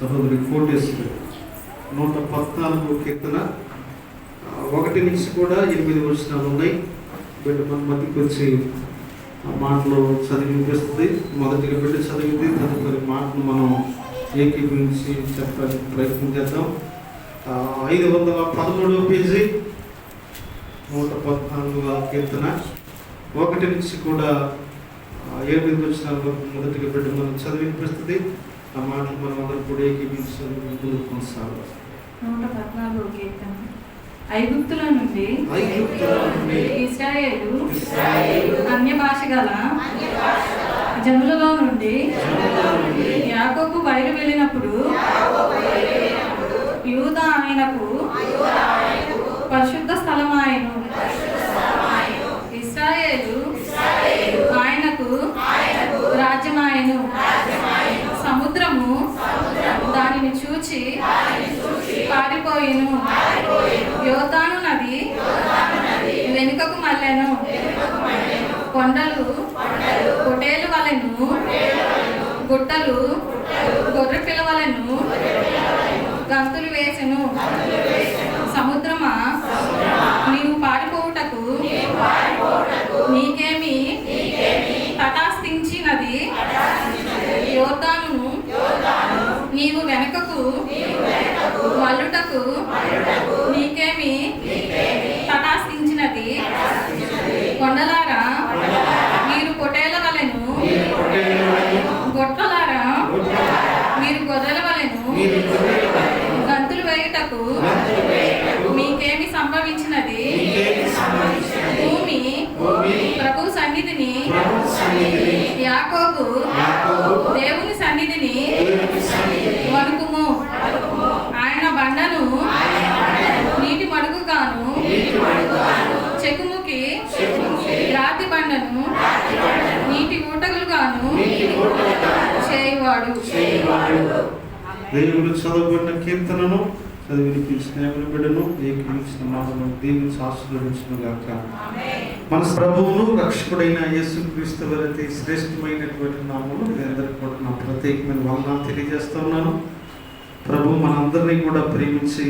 సహోదరి కోటేశ్వరి 114 కీర్తన 1 నుంచి కూడా 8 వచనాలు ఉన్నాయి. బిడ్డ మన మధ్యకి వచ్చి ఆ మాటలు చదివినిపిస్తుంది. మొదటిగా బిడ్డ చదివింది, తదుపరి మాటలు మనం ఏకీభవించి చెప్పడానికి ప్రయత్నం చేద్దాం. 513 పేజీ 114 కీర్తన 1 నుంచి కూడా 8 వచనాలు మొదటిగా బిడ్డ మనం చదివినిపిస్తుంది. ఆ మాటలు మనం అందరూ కూడా ఏకీభవించి ముందుకు కొనసాగాలి. 114 కీర్తన. ఐగుప్తుల నుండి ఇశ్రాయేలు అన్య భాష గల జనులలో నుండి యాకోబు బయలు వెళ్ళినప్పుడు యూదా ఆయనకు పరిశుద్ధ స్థలమాయెను. ఇశ్రాయేలు ఆయనకు రాజ్యమాయెను. సముద్రము దానిని చూచి పారిపోయెను. యోర్దాను నది వెనుకకు మళ్ళెను. కొండలు పొటేలు వలెను, గుట్టలు గొర్రె పిల్లవలెను గంతులు వేసెను. సముద్రమా, నీవు పారిపోవుటకు నీకేమి తటాస్తించినది? యోర్దానును నీవు వెనుకకు మల్లుటకు నీకేమి తటాస్తించినది? కొండలారా, మీరు పొటేల వలెను, గొట్టలారా మీరు గొర్రెల వలెను గంతులు వేయుటకు మీకేమి సంభవించినది? భూమి ప్రభు సన్నిధిని, యాకోబు దేవుని సన్నిధిని వణుకుము. ఆయన బండను నీటి మడుగుగాను, చెకుముకి రాతి బండను నీటి ఊటగులుగాను చేయువాడు. దేవుడు చదవబడిన కీర్తనను చదివి వినిపించిన బిడ్డను ఏకీపించిన మాటను దీవించి ఆశీర్వదించును గాక. మన ప్రభువును రక్షకుడైన యేసుక్రీస్తు వారి శ్రేష్టమైనటువంటి నామములో మీ అందరికీ కూడా నా ప్రత్యేకమైన వందనాలు తెలియజేస్తున్నాను. ప్రభు మనందరినీ కూడా ప్రేమించి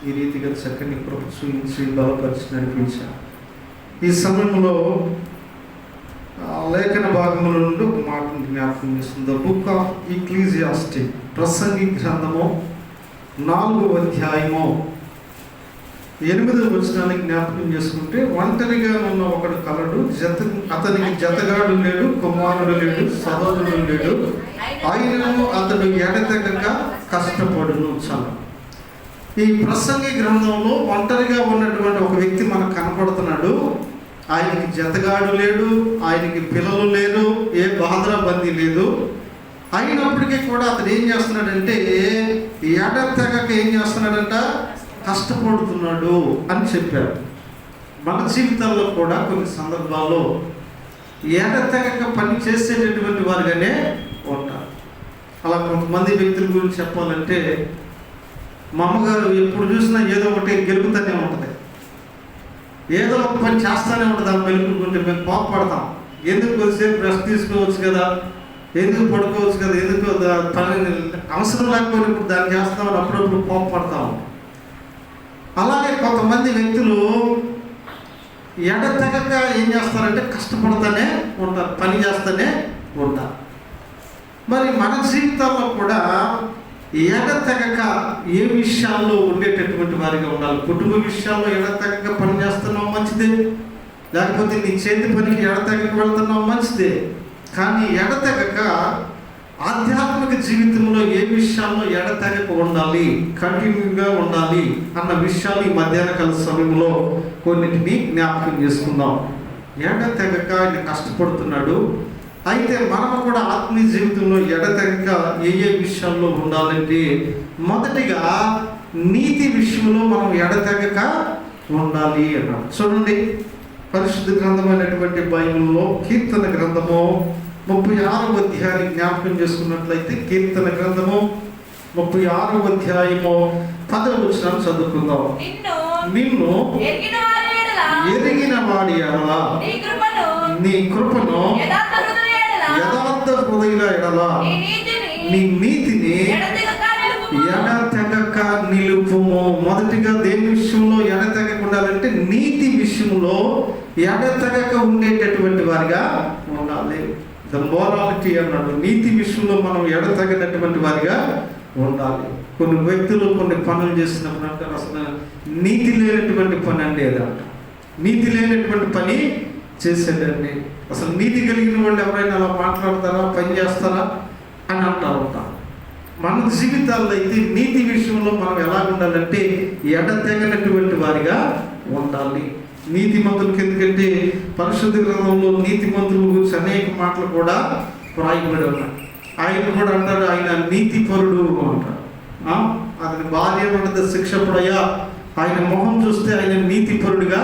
ఈ రీతిగా చక్కని కృప చూపించి బలపరిచి నడిపించారు. ఈ సమయంలో లేఖన భాగముల నుండి ఒక మాటను జ్ఞాపకం చేస్తుంది. ద బుక్ ఆఫ్ ఎక్లీజియాస్టిక్, ప్రసంగి గ్రంథము 4వ అధ్యాయము 8వ వచనాన్ని జ్ఞాపకం చేసుకుంటే, ఒంటరిగా ఉన్న ఒకడు కలడు, అతనికి జతగాడు లేడు, కుమారుడు లేడు, సహోదరుడు లేడు, ఆయనను అతడు ఎడతెగక కష్టపడును. చాలా ఈ ప్రసంగి గ్రంథంలో ఒంటరిగా ఉన్నటువంటి ఒక వ్యక్తి మనకు కనపడుతున్నాడు. ఆయనకి జతగాడు లేడు, ఆయనకి పిల్లలు లేరు, ఏ బాధరబందీ లేదు. అయినప్పటికీ కూడా అతను ఏం చేస్తున్నాడంటే ఎడతెగక ఏం చేస్తున్నాడంట, కష్టపడుతున్నాడు అని చెప్పారు. మన జీవితాల్లో కూడా కొన్ని సందర్భాల్లో ఎడతెగక పని చేసేటటువంటి వారుగానే ఉంటారు. అలా కొంతమంది వ్యక్తుల గురించి చెప్పాలంటే, మా అమ్మగారు ఎప్పుడు చూసినా ఏదో ఒకటి గెలుపుతూనే ఉంటుంది, ఏదో ఒక పని చేస్తూనే ఉంటుంది. దాన్ని వెలుపుకుంటే మేము కోపపడతాం. ఎందుకు కొద్దిసేపు రెస్ట్ తీసుకోవచ్చు కదా, ఎందుకు పడుకోవచ్చు కదా, ఎందుకు పని అవసరం లేకపోయినప్పుడు దాన్ని చేస్తామని అప్పుడప్పుడు కోపపడతాం. అలాగే కొంతమంది వ్యక్తులు ఎడతెగక ఏం చేస్తారంటే కష్టపడుతూనే ఉంటారు, పని చేస్తూనే ఉంటారు. మరి మన జీవితాల్లో కూడా ఎడతెగక ఏ విషయాల్లో ఉండేటటువంటి వారిగా ఉండాలి. కుటుంబ విషయాల్లో ఎడతెగక పని చేస్తున్నావు మంచిదే, లేకపోతే నీ చేతి పనికి ఎడతెగక వెళ్తున్నావు మంచిదే. కానీ ఎడతెగక ఆధ్యాత్మిక జీవితంలో ఏ విషయాల్లో ఎడతెగక ఉండాలి, కంటిన్యూగా ఉండాలి అన్న విషయాలు ఈ మధ్యాహ్న కాల సమయంలో కొన్నిటిని జ్ఞాపకం చేసుకుందాం. ఎడతెగక ఆయన కష్టపడుతున్నాడు. అయితే మనము కూడా ఆత్మీయ జీవితంలో ఎడతెగక ఏ విషయాల్లో ఉండాలంటే, మొదటిగా నీతి విషయంలో మనం ఎడతెగక ఉండాలి అన్నాడు. చూడండి, పరిశుద్ధ గ్రంథమైనటువంటి బైబిల్లో కీర్తన గ్రంథము 36వ అధ్యాయాన్ని జ్ఞాపకం చేసుకున్నట్లయితే, కీర్తన గ్రంథము 36వ అధ్యాయము 10వ వచనం చదువుకుందాం. నిన్ను ఎరిగిన వాడి ఎడల నీ కృపను యథార్థ హృదయుల ఎడల నీ నీతిని ఎడతెగక నిలుపుము. మొదటిగా దేని విషయంలో ఎడతెగక ఉండాలంటే నీతి విషయంలో ఎడతెగక ఉండేటటువంటి వారిగా ఉండాలి. ద మోరాలిటీ అన్నాడు. నీతి విషయంలో మనం ఎడతెగనటువంటి వారిగా ఉండాలి. కొన్ని వ్యక్తులు కొన్ని పనులు చేసినప్పుడు అంటారు, అసలు నీతి లేనటువంటి పని అండి ఏదంట. నీతి లేనటువంటి పని చేసేదండి. అసలు నీతి కలిగిన వాళ్ళు ఎవరైనా అలా మాట్లాడతారా, పని చేస్తారా అని అంటూ ఉంటాం. మన జీవితాల్లో అయితే నీతి విషయంలో మనం ఎలా ఉండాలంటే ఎడతెగనటువంటి వారిగా ఉండాలి. నీతిమంతులకు, ఎందుకంటే పరిశుద్ధ గ్రంథంలో నీతిమంతుల గురించి అనేక మాటలు కూడా రాయబడి ఉన్నాయి. ఆయన కూడా అంటారు, ఆయన నీతిపరుడు అంటారు. అతని భార్య పడ్డ శిక్షపుడయ్యా, ఆయన మొహం చూస్తే ఆయన నీతిపరుడుగా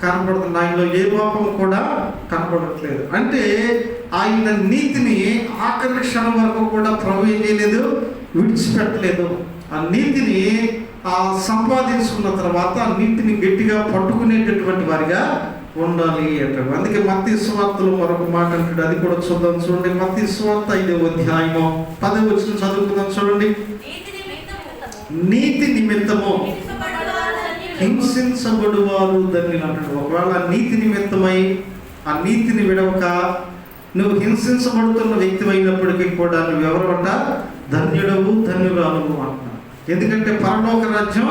కనపడుతుంది. ఆయనలో ఏ పాపం కూడా కనపడట్లేదు. అంటే ఆయన నీతిని ఆఖరి క్షణం వరకు కూడా ప్రభు ఏం చేయలేదు, విడిచిపెట్టలేదు. ఆ నీతిని సంపాదించుకున్న తర్వాత ఆ నీతిని గట్టిగా పట్టుకునేటటువంటి వారిగా ఉండాలి అంటారు. అందుకే మత్తయి సువార్తలో మరొక మాట అంటాడు, అది కూడా చూద్దాం. చూడండి, మత్తయి సువార్త 5వ అధ్యాయము 10వ వచనం చదువుకుందాం. చూడండి, నీతి నిమిత్తము హింసించబడువారు ధన్యులు అంటాడు. ఒకవేళ నీతి నిమిత్తమై ఆ నీతిని విడవక నువ్వు హింసించబడుతున్న వ్యక్తి అయినప్పటికీ కూడా నువ్వెవరు అంట, ధన్యుడవు ధన్యురాలు అంటున్నావు. ఎందుకంటే పరలోక రాజ్యం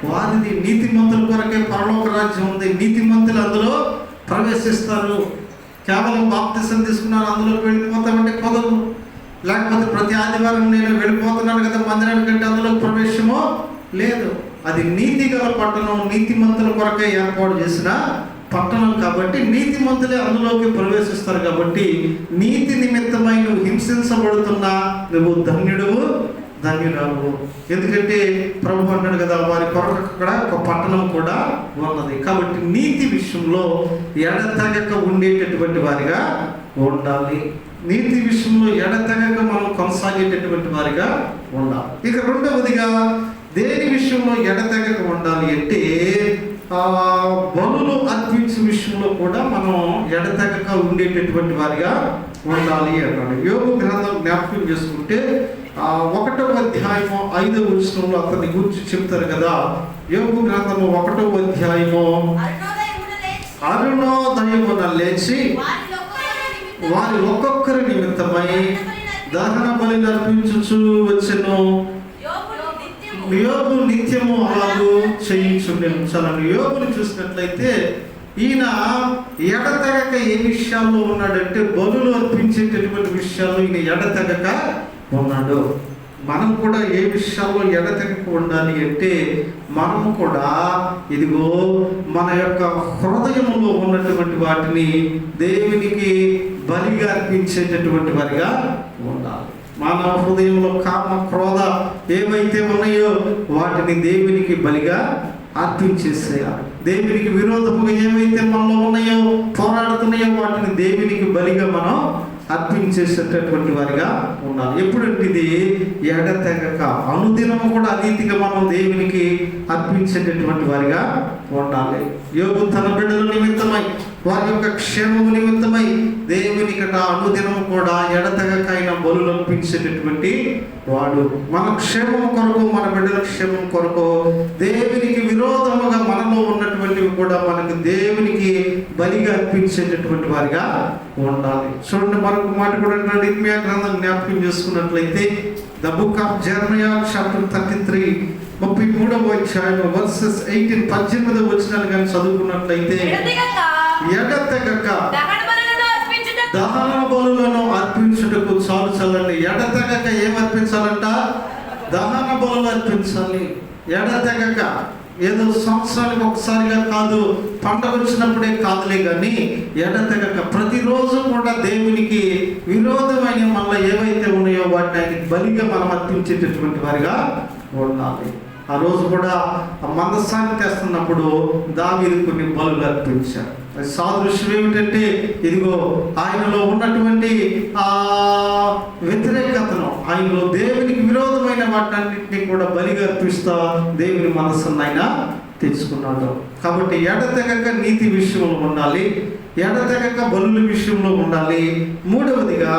వారిది. నీతిమంతుల కొరకే పరలోక రాజ్యం ఉంది. నీతిమంతులు అందులో ప్రవేశిస్తారు. కేవలం బాప్తిసం తీసుకున్నారు అందులోకి వెళ్ళిపోతామంటే కుదరదు. లేకపోతే ప్రతి ఆదివారం నేను వెళ్ళిపోతున్నాను కదా మందిరానికి అంటే అందులో ప్రవేశమో లేదు. అది నీతి గల పట్టణం, నీతిమంతుల కొరకే ఏర్పాటు చేసిన పట్టణం కాబట్టి నీతిమంతులే అందులోకి ప్రవేశిస్తారు. కాబట్టి నీతి నిమిత్తమై నువ్వు హింసించబడుతున్నా నువ్వు ధన్యుడువు ధన్యురాలు. ఎందుకంటే ప్రభు అన్నాడు కదా, వారి కొరకు అక్కడ ఒక పట్టణం కూడా ఉన్నది. కాబట్టి నీతి విషయంలో ఎడతెగక ఉండేటటువంటి వారిగా ఉండాలి. నీతి విషయంలో ఎడతెగక మనం కొనసాగేటటువంటి వారిగా ఉండాలి. ఇక రెండవదిగా దేని విషయంలో ఎడతెగక ఉండాలి అంటే బలులు అర్పించే విషయంలో కూడా మనం ఎడతెగక ఉండేటటువంటి వారిగా ఉండాలి అన్నాడు. యోబు గ్రంథం జ్ఞాపకం చేసుకుంటే 1వ అధ్యాయము 5వ వచనంలో అతన్ని గురించి చెప్తారు కదా. యోబు గ్రంథము 1వ అధ్యాయము అరుణోదయమున లేచి వారి ఒక్కొక్కరి నిమిత్తమై దహన బలి అర్పించుచు వచ్చెను. యోబు నిత్యము అలాగూ చేయించుండెను. చాలా యోబుని చూసినట్లయితే ఈయన ఎడతెగక ఏ విషయాల్లో ఉన్నాడంటే బలులు అర్పించేటటువంటి విషయాల్లో ఈయన ఎడతెగక ఉన్నాడు. మనం కూడా ఏ విషయాల్లో ఎడతెగక ఉండాలి అంటే మనము కూడా ఇదిగో మన యొక్క హృదయంలో ఉన్నటువంటి వాటిని దేవునికి బలిగా అర్పించేటటువంటి వారిగా ఉండాలి. మానవ హృదయంలో కామ క్రోధ ఏవైతే ఉన్నాయో వాటిని దేవునికి బలిగా అర్పించేసేయాలి. దేవునికి విరోధముగా ఏవైతే మనలో ఉన్నాయో పోరాడుతున్నాయో వాటిని దేవునికి బలిగా మనం అర్పించేసేటటువంటి వారిగా ఉండాలి. ఎప్పుడంటే ఇది ఎడతెగక అనుదినము కూడా అనీతిగా మనం దేవునికి అర్పించేటటువంటి వారిగా ఉండాలి. యోబు తన బిడ్డల నిమిత్తమై వారి యొక్క క్షేమము నిమిత్తమై దేవునికి అనుదినము కూడా ఎడతెగక ఆయన బలులు అర్పించేటటువంటి వాడు. మన క్షేమం కొరకు, మన బిడ్డల క్షేమం కొరకు దేవునికి విరోధముగా మనలో ఉన్నటువంటివి కూడా మనకు దేవునికి బలిగా అర్పించేటటువంటి వారిగా ఉండాలి. చూడండి, మరొక మాట కూడా ఇర్మియా గ్రంథం జ్ఞాపకం చేసుకున్నట్లయితే the book of Jeremiah chapter 33 33వ అధ్యాయం వర్సెస్ 18 18వ వచనాలు కానీ చదువుకున్నట్లయితే ఎడతెగక దహన బలులను అర్పించుటకు చాలు చల్లండి. ఎడతెగక ఏమర్పించాలంట? దహన బలులు అర్పించాలి. ఎడతెగక ఏదో సంవత్సరానికి ఒకసారిగా కాదు, పండుగ వచ్చినప్పుడే కాదులే, కానీ ఎడతెగక ప్రతిరోజు కూడా దేవునికి విరోధమైన మళ్ళీ ఏవైతే ఉన్నాయో వాటిని ఆయనకి బలిగా మనం అర్పించేటటువంటి వారిగా ఉండాలి. ఆ రోజు కూడా మందసాన్ని తెస్తున్నప్పుడు దావీదు కొన్ని బలులు అర్పించారు. అది సాదృశ్యం ఏమిటంటే ఇదిగో ఆయనలో ఉన్నటువంటి వ్యతిరేకతను, ఆయనలో దేవునికి విరోధమైన వాటన్నింటినీ కూడా బలిగా అర్పిస్తా దేవుని మనస్సును ఆయన తెచ్చుకున్నాడు. కాబట్టి ఎడతెగక నీతి విషయంలో ఉండాలి, ఎడతెగక బలుల విషయంలో ఉండాలి. మూడవదిగా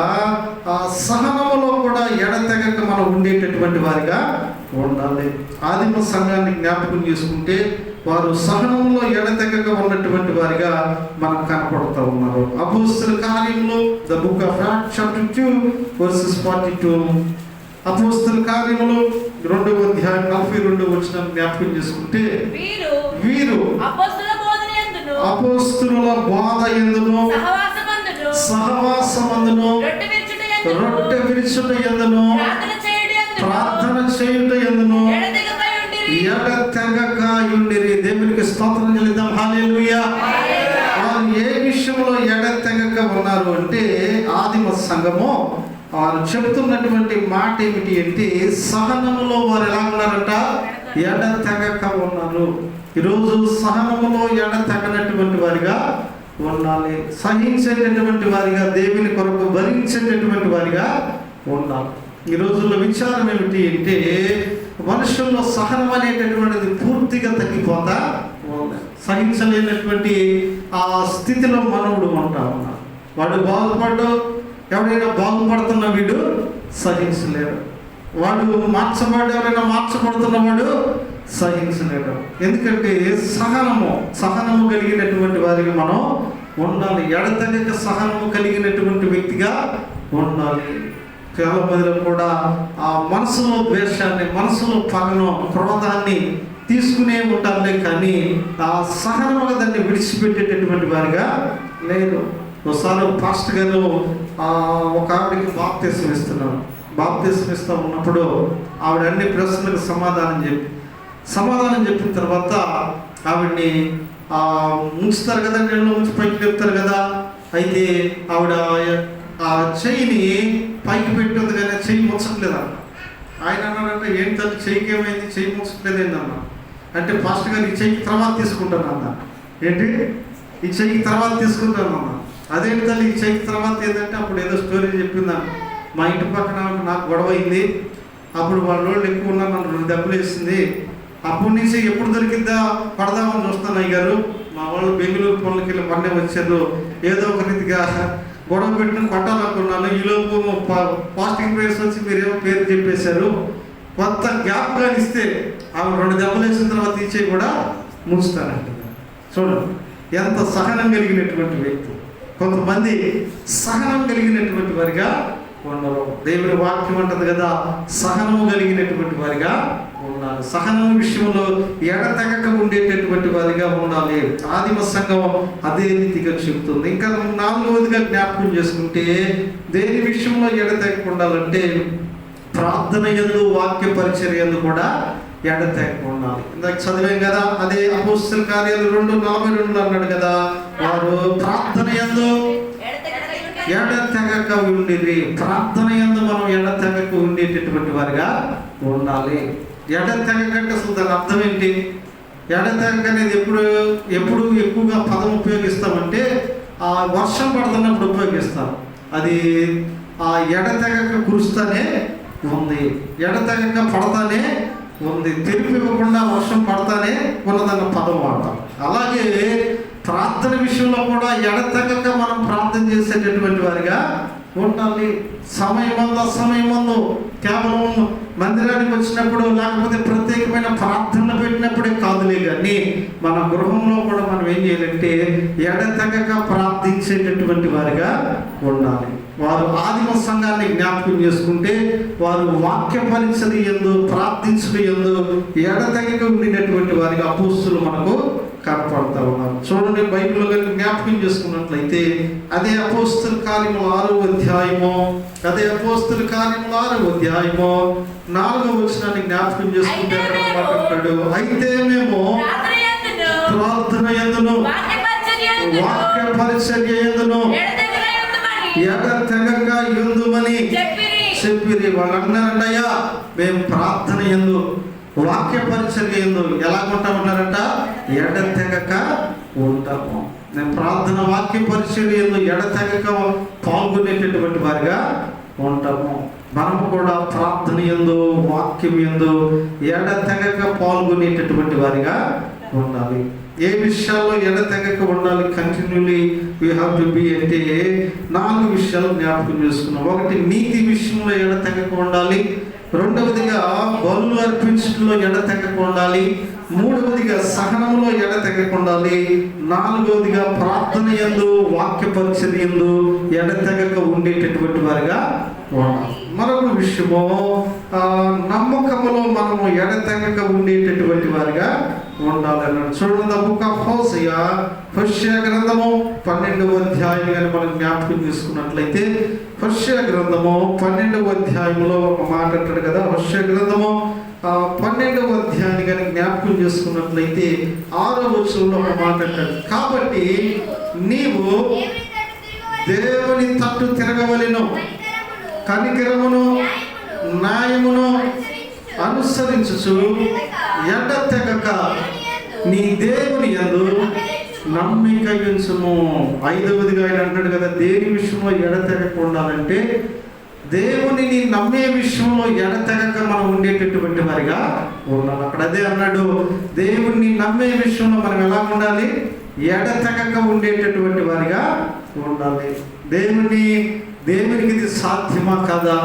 సహనములో కూడా ఎడతెగక మనం ఉండేటటువంటి వారిగా ఉండాలి. ఆదిమ సంఘాన్ని జ్ఞాపకం చేసుకుంటే వారు సహనంలో ఎడతెగక ఉన్నటువంటి వారిగా మనకు కనపడుతూ ఉన్నారు. అపోస్తలుల కార్యములు the book of acts chapter 2:42. అపోస్తలుల కార్యములు 2వ అధ్యాయం 42వ వచనం జ్ఞాపకం చేసుకుంటే వీరు అపోస్తలుల బోధ యందును సహవాసమందును రొట్టె విరుచుట యందును ప్రార్థన చేయుట యందును ఎడతెగక యుండిరి. దేవునికి స్తోత్రం చెల్లిద్దాం. హల్లెలూయా. వారు ఏ విషయంలో ఎడతెగక ఉన్నారు అంటే ఆదిమ సంఘము వారు చెబుతున్నటువంటి మాట ఏమిటి అంటే సహనములో వారు ఎలా ఉన్నారంట? ఎడతెగక ఉన్నారు. ఈరోజు సహనములో ఎడతెగనటువంటి వారిగా ఉండాలి. సహించేటటువంటి వారిగా, దేవుని కొరకు భరించేటటువంటి వారిగా ఉండాలి. ఈ రోజుల్లో విచారం ఏమిటి అంటే మనుషుల్లో సహనం అనేటటువంటిది పూర్తిగా తగ్గిపోతా సహించలేనటువంటి ఆ స్థితిలో మనవుడు ఉంటా ఉన్నాడు. వాడు బాగుపడ్డా, ఎవరైనా బాగుపడుతున్న వీడు సహించలేడు. వాడు ఎవరైనా మార్చబడుతున్నవాడు సహించలేడు. ఎందుకంటే సహనము కలిగినటువంటి వారికి మనం ఉండాలి. ఎడతెగక సహనము కలిగినటువంటి వ్యక్తిగా ఉండాలి. చాలా మందిలో కూడా ఆ మనసులో ద్వేషాన్ని, మనసులో పగను, క్రోధాన్ని తీసుకునే ఉంటారులే, కానీ ఆ సహనముగా దాన్ని విడిచిపెట్టేటటువంటి వారిగా లేదు. ఒకసారి పాస్టర్ గారు ఒక ఆవిడకి బాప్తిసం ఇస్తూ ఉన్నప్పుడు ఆవిడ అన్ని ప్రశ్నలకు సమాధానం చెప్పిన తర్వాత ఆవిడ్ని ఉంచుతారు కదా, నీళ్ళు ఉంచి పైకి లేపుతారు కదా. అయితే ఆవిడ ఆ చెయ్యిని పైకి పెట్టింది కానీ చెయ్యి ముచ్చట్లేదన్న. ఆయన అన్నారంటే ఏం తల్లి చెయ్యికి ఏమైంది, చెయ్యి ముచ్చట్లేదేందన్న అంటే పాస్టర్ గారు ఈ చెయ్యికి తర్వాత తీసుకుంటానన్న. ఏంటి ఈ చెయ్యికి తర్వాత తీసుకుంటానన్న? అదేంటి తల్లి ఈ చెయ్యికి తర్వాత ఏంటంటే అప్పుడు ఏదో స్టోరీ చెప్పిందన్న. మా ఇంటి పక్కన నాకు గొడవ అయింది, అప్పుడు వాళ్ళు ఎక్కువ ఉన్నారు, నన్ను 2 దెబ్బలు వేసింది. అప్పటి నుంచి ఎప్పుడు దొరికిద్దా పడదామని చూస్తాను అయ్యారు. మా వాళ్ళు బెంగళూరు పనులకి వెళ్ళి మొన్నే వచ్చారు. ఏదో ఒక రీతిగా గొడవ పెట్టిన కొట్టాలనుకున్నాను. ఈలోపు పాస్టింగ్ ప్రేయర్స్ వచ్చి మీరేమో పేరు చెప్పేశారు. కొత్త గ్యాప్ కానీ ఇస్తే ఆమె 2 దెబ్బలు వేసిన తర్వాత ఇచ్చే కూడా ముంచుతానంట. చూడండి ఎంత సహనం కలిగినటువంటి వ్యక్తి. కొంతమంది సహనం కలిగినటువంటి వారిగా ఉండరు. దేవుని వాక్యం అంటది కదా, సహనము కలిగినటువంటి వారిగా ఉండాలి. సహనం విషయంలో ఎడతెగక ఉండేటటువంటి వారిగా ఉండాలి. ఆదిమ సంఘం అదే రీతిగా చెబుతుంది. ఇంకా 4వదిగా జ్ఞాపకం చేసుకుంటే దేని విషయంలో ఎడతెగక ఉండాలంటే ప్రార్థన యందు, వాక్య పరిచర్య యందు కూడా ఎడతెగక ఉండాలి. ఇందాక చదివాం కదా, అదే అపోస్తలుల కార్యాలు 2:42 అన్నాడు కదా, వారు ప్రార్థన యందు ఎడతెగక ఉండిరి. ప్రార్థన యందు మనం ఎడతెగక ఉండేటటువంటి వారిగా ఉండాలి. ఎడతెగక అంటే అసలు దాని అర్థం ఏంటి? ఎడతెగక అనేది ఎప్పుడు ఎక్కువగా పదం ఉపయోగిస్తామంటే వర్షం పడుతున్నప్పుడు ఉపయోగిస్తాం. అది ఎడతెగక కురుస్తానే ఉంది, ఎడతెగక పడతానే ఉంది, తెలిపి ఇవ్వకుండా వర్షం పడతానే ఉన్నదన్న పదం వాడతాం. అలాగే ప్రార్థన విషయంలో కూడా ఎడతెగక మనం ప్రార్థన చేసేటటువంటి వారిగా ఉండాలి. సమయమందు కేవలం మందిరానికి వచ్చినప్పుడు లేకపోతే ప్రత్యేకమైన ప్రార్థనలు పెట్టినప్పుడే కాదులే, కానీ మన గృహంలో కూడా మనం ఏం చేయాలంటే ఎడతెగక ప్రార్థించేటటువంటి వారిగా ఉండాలి. వారు ఆదిమ సంఘాన్ని జ్ఞాపకం చేసుకుంటే వారు వాక్య పరిచర్య యందు, ప్రార్థించడం యందు ఎడతెగక ఉండినటువంటి వారిగా అపోస్తలులు మనకు కనపడతా ఉన్నారు. చూడండి, బైబిల్లో కనుక జ్ఞాపకం చేసుకున్నట్లయితే అదే అపోస్తలుల కార్యములు 6వ అధ్యాయము 4వ వచనాన్ని జ్ఞాపకం చేసుకుంటే మాట్లాడతాడు. అయితే మేము ప్రార్థన యందును, వాక్య పరిచర్య యందును ఎడతెగక యుందుమని చెప్పిరి. వాళ్ళు అన్నారంటయ్యా, మేము ప్రార్థన యందు, వాక్య పరిచర్య యందు ఎలా ఉంటామంటారంట? ఎడతెగక ఉంటాము. నేను ప్రార్థన, వాక్య పరిచర్య యందు ఎడతెగక పాల్గొనేటటువంటి వారిగా ఉంటాము. మనము కూడా ప్రార్థన యందు, వాక్యం యందు ఎడతెగక పాల్గొనేటటువంటి వారిగా ఉండాలి. ఏ విషయాల్లో ఎడతెగక ఉండాలి? Continually we have to be అంటే 4 విషయాలు జ్ఞాపకం చేసుకున్నాం. ఒకటి, నీతి విషయంలో ఎడతెగక ఉండాలి. రెండవదిగా బలులు అర్పించడంలో ఎడతెగక ఉండాలి. మూడవదిగా సహనంలో ఎడతెగక ఉండాలి. నాలుగవదిగా ప్రార్థన యందు, వాక్య పరిచర్య యందు ఎడతెగక ఉండేటటువంటి వారిగా ఉండాలి. మరొక విషయము, నమ్మకములో మనము ఎడతెగక ఉండేటటువంటి వారిగా ఉండాలి అన్నాడు. చూడండి, బుక్ ఆఫ్ హోషేయ, హోషేయ గ్రంథము 12వ అధ్యాయం కానీ మనం జ్ఞాపకం చేసుకున్నట్లయితే, హోషేయ గ్రంథము 12వ అధ్యాయంలో ఒక మాట అంటాడు కదా. హోషేయ గ్రంథము 12వ అధ్యాయాన్ని కానీ జ్ఞాపకం చేసుకున్నట్లయితే 6వ వచనంలో ఒక మాట అంటాడు, కాబట్టి నీవు దేవుని తట్టు తిరగవలెను, కనికరమును న్యాయమును అనుసరించుచు ఎడతెగక నీ దేవుని యందు నమ్మిక ఉంచుము. 5వదిగా ఆయన అంటాడు కదా, దేని విషయంలో ఎడతెగక ఉండాలంటే దేవునిని నమ్మే విషయంలో ఎడతెగక మనం ఉండేటటువంటి వారిగా ఉండాలి. అక్కడ అదే అన్నాడు, దేవుణ్ణి నమ్మే విషయంలో మనం ఎలా ఉండాలి? ఎడతెగక ఉండేటటువంటి వారిగా ఉండాలి. దేవునికి ఇది సాధ్యమా కదా,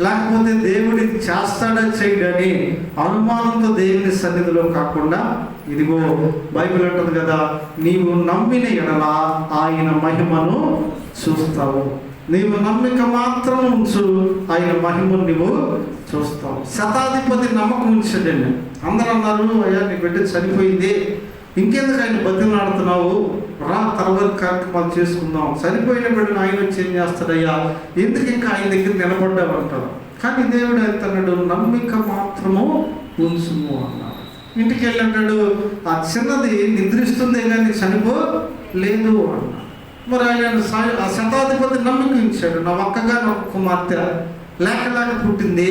లేకపోతే దేవుడి చేస్తాడా చేయడని అనుమానంతో దేవుని సన్నిధిలో కాకుండా, ఇదిగో బైబిల్ అంటుంది కదా, నీవు నమ్మిన ఎడల ఆయన మహిమను చూస్తావు. నీవు నమ్మిక మాత్రం ఉంచు, ఆయన మహిమను నీవు చూస్తావు. శతాధిపతి నమ్మకం ఉంచాడండి. అందరూ అన్నారు, అయ్యా నీ బిడ్డ చనిపోయింది, ఇంకెందుకు ఆయన బతిమలాడుతున్నావు, రా తర్వాత కార్యక్రమాలు చేసుకుందాం, చనిపోయిన బిడ్డను ఆయన వచ్చి ఏం చేస్తాడయ్యా, ఎందుకు ఇంకా ఆయన దగ్గర నిలబడ్డామంటారు. కానీ దేవుడు అంటున్నాడు, నమ్మిక మాత్రము ఉంచుము అన్నాడు. ఇంటికి వెళ్ళి అంటాడు, ఆ చిన్నది నిద్రిస్తుందే కానీ చనిపో లేదు అన్నాడు. మరి ఆయన ఆ శతాధిపతి నమ్మిక ఇచ్చాడు, నా ఒక్కగా నా కుమార్తె లేక పుట్టింది,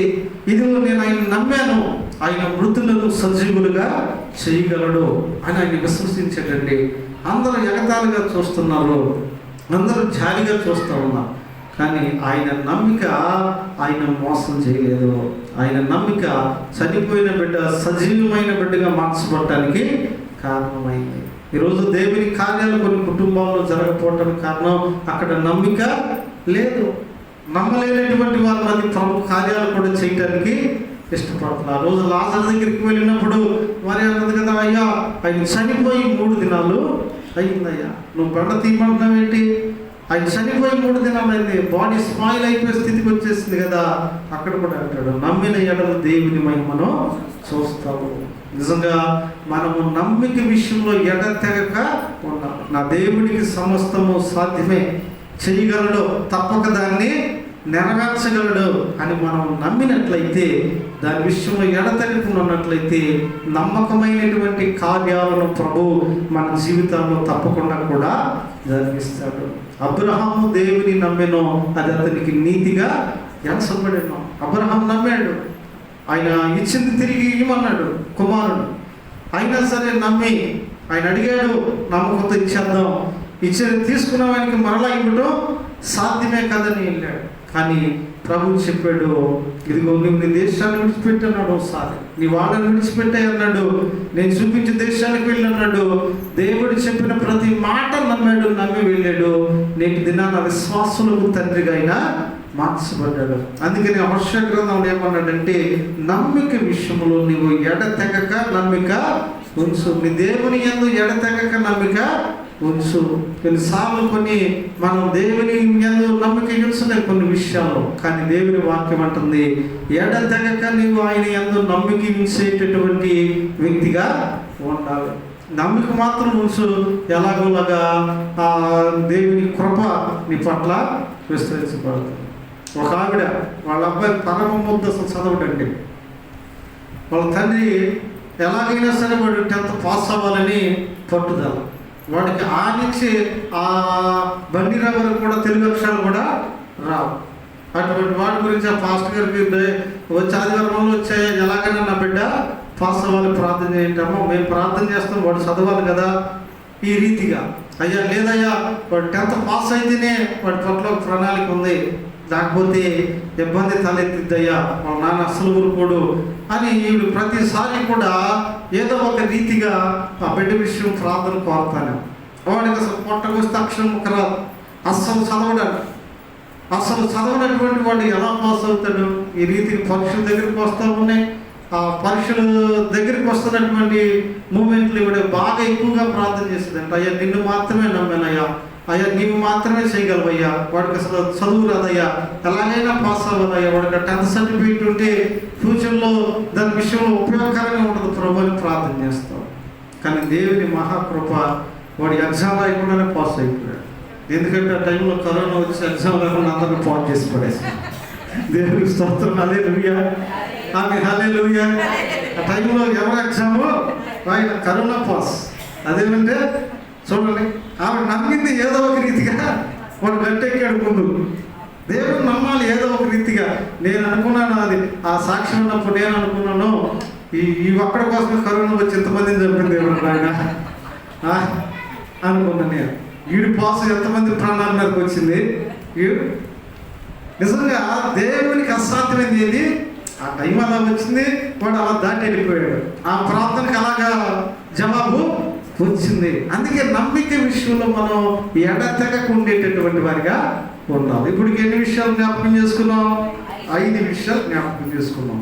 ఇదిగో నేను ఆయన నమ్మాను, ఆయన మృతులను సజీవులుగా చేయగలడు అని ఆయన విశ్వసించాడండి. అందరూ ఎగతాళిగా చూస్తున్నారు, అందరూ జాలిగా చూస్తూ ఉన్నారు. కానీ ఆయన నమ్మిక ఆయన మోసం చేయలేదు. ఆయన నమ్మిక చనిపోయిన బిడ్డ సజీవమైన బిడ్డగా మార్చబడటానికి కారణమైంది. ఈరోజు దేవుని కార్యాలు కొన్ని కుటుంబాల్లో జరగకపోవటానికి కారణం అక్కడ నమ్మిక లేదు. నమ్మలేనటువంటి వారి మధ్య ప్రభు కార్యాలు కూడా చేయటానికి ఇష్టపడుతున్నారు. ఆ రోజు లాజరు దగ్గరికి వెళ్ళినప్పుడు మరి అన్నది కదా, అయ్యా ఆయన చనిపోయి 3 దినాలు అయిందయ్యా, నువ్వు బండ తీయమంటున్నావు ఏంటి? ఆయన చనిపోయి 3 దినాలు అయింది, బాడీ స్పాయిల్ అయిపోయే స్థితికి వచ్చేసింది కదా. అక్కడ కూడా అంటాడు, నమ్మిన ఎడల దేవుని మహిమను చూస్తావు. నిజంగా మనము నమ్మిక విషయంలో ఎడతెగక ఉన్నాము. నా దేవుడికి సమస్తము సాధ్యమే, చేయగలడు, తప్పక దాన్ని నెరవేర్చగలడు అని మనం నమ్మినట్లయితే, దాని విషయంలో ఎడతెగకుండా ఉన్నట్లయితే నమ్మకమైనటువంటి కార్యాలను ప్రభు మన జీవితంలో తప్పకుండా కూడా జరిగిస్తాడు. అబ్రహాము దేవుని నమ్మెనో, అది అతనికి నీతిగా ఎంచబడెను. అబ్రహాం నమ్మాడు, ఆయన ఇచ్చింది తిరిగి ఇవ్వమన్నాడు కుమారుడు. అయినా సరే నమ్మి ఆయన అడిగాడు, నమ్మకంతో ఇచ్చేద్దాం, ఇచ్చేది తీసుకున్న వానికి మరలా ఇవ్వడం సాధ్యమే కదని వెళ్ళాడు. కానీ ప్రభు చెప్పాడు, ఇదిగో నువ్వు నీ దేశాన్ని విడిచిపెట్టన్నాడు, ఒకసారి నీ వాళ్ళని విడిచిపెట్టాయి అన్నాడు, నేను చూపించే దేశానికి వెళ్ళన్నాడు. దేవుడు చెప్పిన ప్రతి మాట నమ్మాడు, నమ్మి వెళ్ళాడు. నేటి దినాన విశ్వాసులకు తండ్రిగా అయినా మార్చబడ్డాడు. అందుకని హోషేయ గ్రంథంలో ఏమన్నాడంటే, నమ్మిక విషయంలో నీవు ఎడతెగక నమ్మిక ఉంచు. నీ దేవుని యందు ఎడతెగక నమ్మిక ఉంచు. కొన్నిసార్లు మనం దేవుని యందు నమ్మిక ఉంచలేదు కొన్ని విషయాల్లో, కానీ దేవుని వాక్యం అంటుంది, ఎడతెగక నీవు ఆయన యందు నమ్మిక ఉంచేటటువంటి వ్యక్తిగా ఉండాలి. నమ్మిక మాత్రం ఉంచు, ఎలాగోలాగా దేవుని కృప నీ పట్ల విస్తరించబడుతుంది. ఒక ఆవిడ వాళ్ళ అబ్బాయి పరమ ముద్ద చదవడండి, వాళ్ళ తండ్రి ఎలాగైనా సరే వాడు 10th పాస్ అవ్వాలని పట్టుదల. వాడికి ఆనిచ్చి ఆ బండిరా వరకు కూడా తెలుగు అక్షరాలు కూడా రావు. అటువంటి వాటి గురించి ఆ పాస్టర్ గారికి వచ్చే ఆదివారంలో వచ్చాయి, ఎలాగైనా నా బిడ్డ పాస్ అవ్వాలి, ప్రార్థన చేయంటామో, మేము ప్రార్థన చేస్తాం, వాడు చదవాలి కదా. ఈ రీతిగా, అయ్యా లేదయ్యా వాడు 10th పాస్ అయితేనే వాడి పట్ల ప్రణాళిక ఉంది, లేకపోతే ఇబ్బంది తలెత్తిద్దయ్యా, వాళ్ళ నాన్న అసలు ఊరుకోడు అని వీడు ప్రతిసారి కూడా ఏదో ఒక రీతిగా ఆ బిడ్డ విషయం ప్రార్థన కోరుతాను. వాడికి అసలు పొట్టకొస్తే అక్షరం రాదు, అస్సలు చదవడానికి. అసలు చదవనటువంటి వాడు ఎలా పాస్ అవుతాడు? ఈ రీతికి పరీక్షల దగ్గరికి వస్తూ ఉన్నాయి. ఆ పరీక్షల దగ్గరికి వస్తున్నటువంటి మూమెంట్లు ఇవిడ బాగా ఎక్కువగా ప్రార్థన చేసేదంట. అయ్యా నిన్ను మాత్రమే నమ్మానయ్యా, అయ్యా నీవు మాత్రమే చేయగలవయ్యా, వాడికి అసలు చదువు రాదయ్యా, ఎలాగైనా పాస్ అవ్వదయ్యా, వాడికి 10th సర్టిఫికేట్ ఉంటే ఫ్యూచర్లో దాని విషయంలో ఉపయోగకరంగా ఉంటుంది ప్రభు అని ప్రార్థన చేస్తాం. కానీ దేవుని మహాకృప వాడి ఎగ్జామ్ రాయకుండానే పాస్ అయిపోయాడు. ఎందుకంటే ఆ టైంలో కరోనా వచ్చి ఎగ్జామ్ రాకుండా అందరినీ పాస్ చేసి పడేసి. దేవునికి స్తోత్రం, హల్లెలూయా, ఆమేన్, హల్లెలూయా. ఆ టైంలో ఎవరు ఎగ్జాము రాయన, కరోనా పాస్. అదేమంటే చూడండి, ఆమె నమ్మింది ఏదో ఒక రీతిగా, వాడు గట్టెక్కాడు ముందు. దేవుడు నమ్మాలి ఏదో ఒక రీతిగా. నేను అనుకున్నాను, అది ఆ సాక్షి ఉన్నప్పుడు నేను అనుకున్నాను, ఈ ఒక్కడి కోసం కరోనా వచ్చి ఎంతమందిని చంపింది దేవుడు ఆయన అనుకున్నాను నేను. వీడి పాస్ ఎంతమంది ప్రాణాల మీదకి వచ్చింది. వీడు నిజంగా దేవునికి అసాధ్యమైంది ఏది, ఆ టైం అలా వచ్చింది, వాడు అలా దాటి వెళ్ళిపోయాడు. ఆ ప్రార్థనకి అలాగా జవాబు వచ్చింది. అందుకే నమ్మిక విషయంలో మనం ఎడతెగక ఉండేటటువంటి వారిగా ఉండాలి. ఇప్పుడు ఎన్ని విషయాలు జ్ఞాపకం చేసుకున్నాం? 5 విషయాలు జ్ఞాపకం చేసుకున్నాం.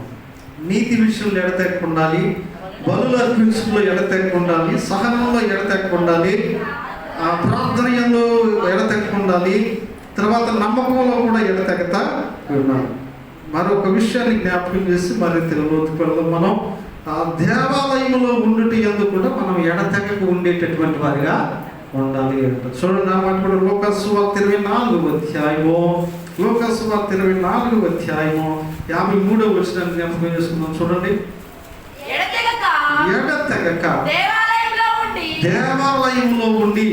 నీతి విషయంలో ఎడతెగక ఉండాలి, బలుల అర్పించడంలో ఎడతెగక ఉండాలి, సహనంలో ఎడతెగక ఉండాలి, ఆ ప్రార్థనలో ఎడతెగక ఉండాలి, తర్వాత నమ్మకంలో కూడా ఎడతెగత ఉండాలి. మరొక విషయాన్ని జ్ఞాపకం చేసి మరి తెలుగులోకి పెడదాం. మనం ఆ దేవాలయంలో ఉండుట యందు కూడా మనం ఎడతెగక ఉండేటటువంటి వారిగా ఉండాలి అంట. చూడండి, ఆ మాట కూడా లూకాసు సువార్త 24వ అధ్యాయము, లూకాసు సువార్త 24వ అధ్యాయము 53వ వచనాన్ని జ్ఞాపకం చేసుకుందాం. చూడండి, ఎడతెగక దేవాలయంలో ఉండి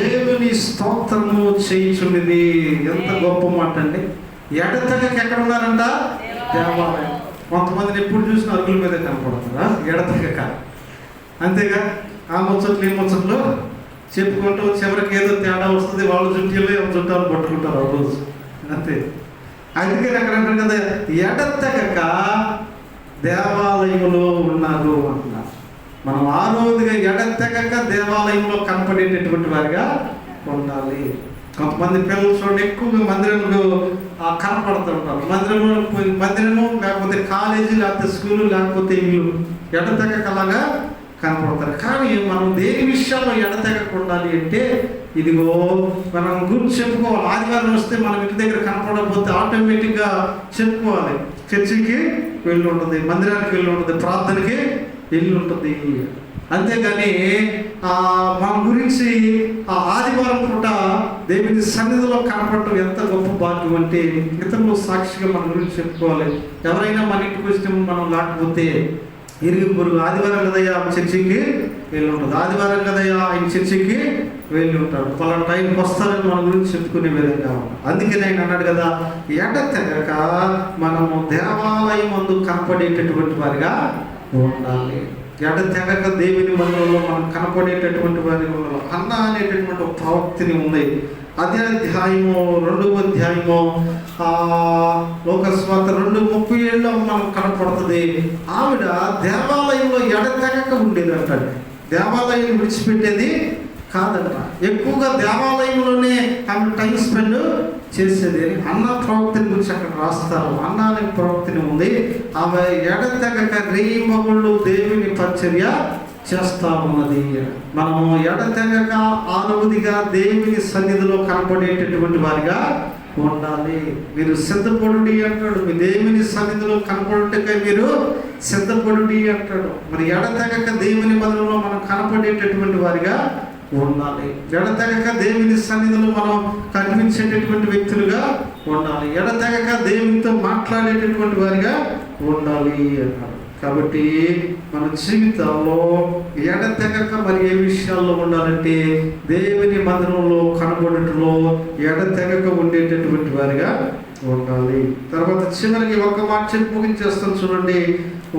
దేవుని స్తోత్రము చేయుచుండిరి. ఎంత గొప్ప మాట అండి. ఎడతెగక ఎక్కడ ఉన్నారంట? దేవాలయం. కొంతమందిని ఎప్పుడు చూసిన అరుగుల మీద కనపడుతుందా? ఎడతెగక. అంతేగా, ఆ ముచ్చట్లు ఈ ముచ్చట్లు చెప్పుకుంటూ చివరికి ఏదో తేడా వస్తుంది, వాళ్ళ చుట్టీలో ఏమో చుట్టాలు పట్టుకుంటారు ఆ రోజు. అంతే. అందుకని అక్కడ అంటారు కదా, ఎడతెగక దేవాలయంలో ఉన్నారు అంటున్నారు. మనం ఆ రోజుగా ఎడతెగక దేవాలయంలో కనపడేటటువంటి వారిగా ఉండాలి. కొంతమంది పిల్లలు చూడండి, ఎక్కువగా మందిరంలో కనపడుతూ ఉంటారు. మందిరము లేకపోతే కాలేజీ, లేకపోతే స్కూలు, లేకపోతే ఇల్లు ఎడతెగకలాగా కనపడతారు. కానీ మనం దేని విషయాల్లో ఎడతెగక ఉండాలి అంటే, ఇదిగో మనం గురించి చెప్పుకోవాలి. ఆదివారం వస్తే మనం ఇంటి దగ్గర కనపడకపోతే ఆటోమేటిక్గా చెప్పుకోవాలి. చర్చికి వెళ్ళి ఉంటుంది, మందిరానికి వెళ్ళి ఉంటుంది, ప్రార్థనకి వెళ్ళి ఉంటుంది. అంతేగాని మన గురించి ఆదివారం పూట దేవుని సన్నిధిలో కనపడటం ఎంత గొప్ప భాగ్యం అంటే, ఇతరులు సాక్షిగా మన గురించి చెప్పుకోవాలి. ఎవరైనా మన ఇంటికి వచ్చిన మనం లేకపోతే ఇరుగు పొరుగు, ఆదివారం కదయ్యా చర్చికి వెళ్ళి ఉంటుంది, ఆదివారం కదయ్యా ఆయన చర్చికి వెళ్ళి ఉంటాడు, పలానా టైంకి వస్తారని మన గురించి చెప్పుకునే విధంగా ఉంటాం. అందుకని ఆయన అన్నాడు కదా, ఎడతెగక మనము దేవాలయం ముందు కనపడేటటువంటి వారిగా ఉండాలి. ఎడతెగక దేవుని మందిరంలో మనం కనపడేటటువంటి వారిగా ఉండాలి. అన్న అనేటటువంటి ఒక ప్రవక్తిని ఉంది. అదే అధ్యాయము 2వ అధ్యాయము లూకాసు సువార్త 2:37 మనకు కనపడుతుంది. ఆవిడ దేవాలయంలో ఎడతెగక ఉండేది అంటాడు. దేవాలయం విడిచిపెట్టేది కాదంట. ఎక్కువగా దేవాలయంలోనే ఆమె టైం స్పెండ్ చేసేది. అన్న ప్రవక్తిని గురించి అక్కడ రాస్తారు. అన్న అనే ప్రవక్తిని ఉంది. ఆమె ఎడతెగక రేయింబగుళ్ళు దేవుని పరిచర్య చేస్తా ఉన్నది. మనము ఎడతెగక ఆనవదిగా దేవుని సన్నిధిలో కనపడేటటువంటి వారిగా ఉండాలి. మీరు సిద్ధపడుడి అంటాడు. మీ దేవుని సన్నిధిలో కనపడుటకై మీరు సిద్ధపడుడి అంటాడు. మరి ఎడతెగక దేవుని మందిరంలో మనం కనపడేటటువంటి వారిగా ఉండాలి. ఎడతెగక దేవుని సన్నిధిలో మనం కనిపించేటటువంటి వ్యక్తులుగా ఉండాలి. ఎడతెగక దేవునితో మాట్లాడేటటువంటి వారిగా ఉండాలి అన్నాడు. కాబట్టి మన జీవితంలో ఎడతెగక మరి ఏ విషయాల్లో ఉండాలంటే, దేవుని మందిరంలో కనబడటంలో ఎడతెగక ఉండేటటువంటి వారిగా ఉండాలి. తర్వాత చివరికి ఒక మాట చెప్పి ముగించేస్తాను చూడండి.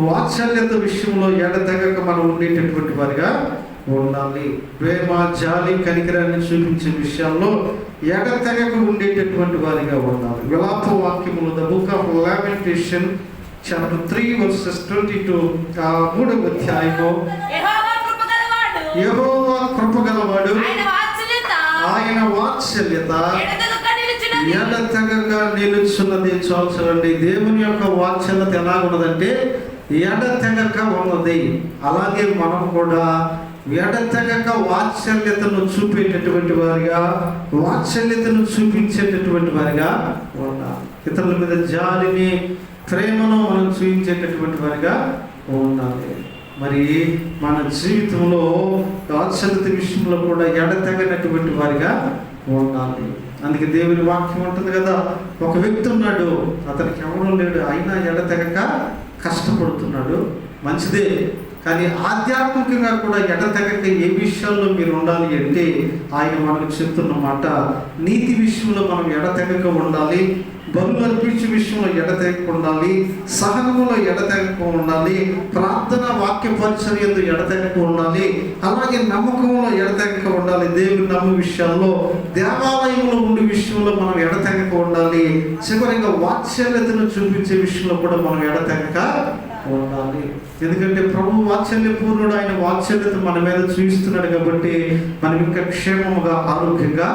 వాత్సల్యత విషయంలో ఎడతెగక మనం ఉండేటటువంటి వారిగా ఉండాలి. ప్రేమ, జాలి, కనికరాన్ని చూపించే విషయాల్లో ఎడతెగక ఉండేటటువంటి వారిగా ఉండాలి. విలాప వాక్యములు the book of lamentation chapter 3 versus 22 3వ అధ్యాయము. యెహోవా కృపగలవాడు, ఆయన వాత్సల్యత ఎడతెగక నిలుచున్నది. చూడండి, దేవుని యొక్క వాత్సల్యత ఎలా ఉన్నదంటే ఎడతెగక ఉన్నది. అలాగే మనం కూడా ఎడతెగక వాత్సల్యతను చూపేటటువంటి వారిగా, వాత్సల్యతను చూపించేటటువంటి వారిగా ఉండాలి. ఇతరుల మీద జాలిని, ప్రేమను మనం చూపించేటటువంటి వారిగా ఉండాలి. మరి మన జీవితంలో వాత్సల్యత విషయంలో కూడా ఎడతెగనటువంటి వారిగా ఉండాలి. అందుకే దేవుని వాక్యం ఉంటుంది కదా, ఒక వ్యక్తి ఉన్నాడు, అతనికి ఎవరూ లేడు, అయినా ఎడతెగక కష్టపడుతున్నాడు. మంచిదే, కానీ ఆధ్యాత్మికంగా కూడా ఎడతెగక ఏ విషయాల్లో మీరు ఉండాలి అంటే ఆయన మనకు చెప్తున్న మాట, నీతి విషయంలో మనం ఎడతెగక ఉండాలి, బలులు అర్పించే విషయంలో ఎడతెగక ఉండాలి, సహనములో ఎడతెగక ఉండాలి, ప్రార్థన వాక్య పరిచర్యలో ఎడతెగక ఉండాలి, అలాగే నమ్మకంలో ఎడతెగక ఉండాలి, దేవుని నమ్ము విషయాల్లో, దేవాలయంలో ఉండే విషయంలో మనం ఎడతెగక ఉండాలి, చివరిగా వాత్సల్యతను చూపించే విషయంలో కూడా మనం ఎడతెగక ఉండాలి. ఎందుకంటే ప్రభు వాత్సల్య పూర్ణుడు, ఆయన వాత్సల్యత మన మీద చూపిస్తున్నాడు కాబట్టి మనం ఇంకా క్షేమముగా, ఆరోగ్యంగా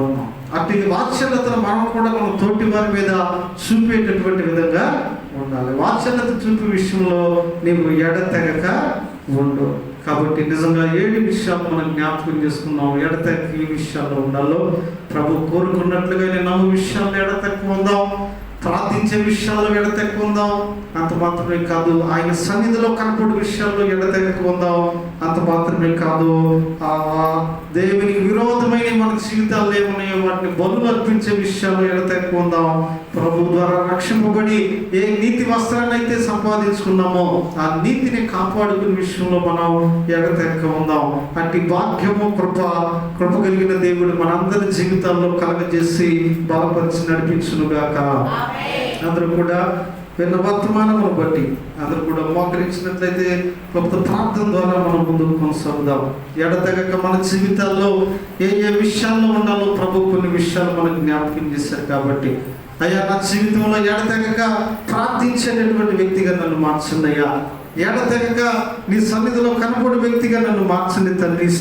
ఉన్నాం. అట్టి వాత్సల్యతను మనం కూడా మన తోటి వారి మీద చూపేటటువంటి విధంగా ఉండాలి. వాత్సల్యత చూపే విషయంలో నీవు ఎడతెగక ఉండు. కాబట్టి నిజంగా 7 విషయాలు మనం జ్ఞాపకం చేసుకున్నాం. ఎడతెగక ఈ విషయాల్లో ఉండాలో ప్రభు కోరుకున్నట్లుగా నమ్ము విషయాల్లో ఎడతెగక ఉందాం, ప్రార్థించే విషయాల్లో ఎడతెగక ఉందాం. అంత మాత్రమే కాదు, ఆయన సన్నిధిలో కనపడే విషయాల్లో ఎడతెగక ఉందాం. అంత మాత్రమే కాదు, దేవునికి విరోధమైన మన జీవితాలు ఏమున్నాయో వాటిని బలులు అర్పించే విషయాల్లో ఎడతెగక ఉందాం. ప్రభు ద్వారా రక్షింపబడి ఏ నీతి వస్త్రాన్ని అయితే సంపాదించుకున్నామో ఆ నీతిని కాపాడుకునే విషయంలో మనం ఎడతెగక ఉందాం. అట్టి భాగ్యము, కృప కలిగిన దేవుడు మనందరి జీవితాల్లో కలగజేసి బలపరిచి నడిపించునుగాక. అందరూ కూడా విన్న వర్తమానమును బట్టి అందరూ కూడా మోకరించినట్లయితే గొప్ప ప్రార్థన ద్వారా మనం ముందుకు కొనసాగుదాం. ఎడతెగక మన జీవితాల్లో ఏ విషయాల్లో ఉండాలో ప్రభు కొన్ని విషయాలు మనకు జ్ఞాపకం చేశారు. కాబట్టి అయ్యా, నా జీవితంలో ఎడతెగక ప్రార్థించేటటువంటి వ్యక్తిగా నన్ను మార్చండి అయ్యా. ఎడతెగక నీ సన్నిధిలో కనపడే వ్యక్తిగా నన్ను మార్చండి తండ్రి.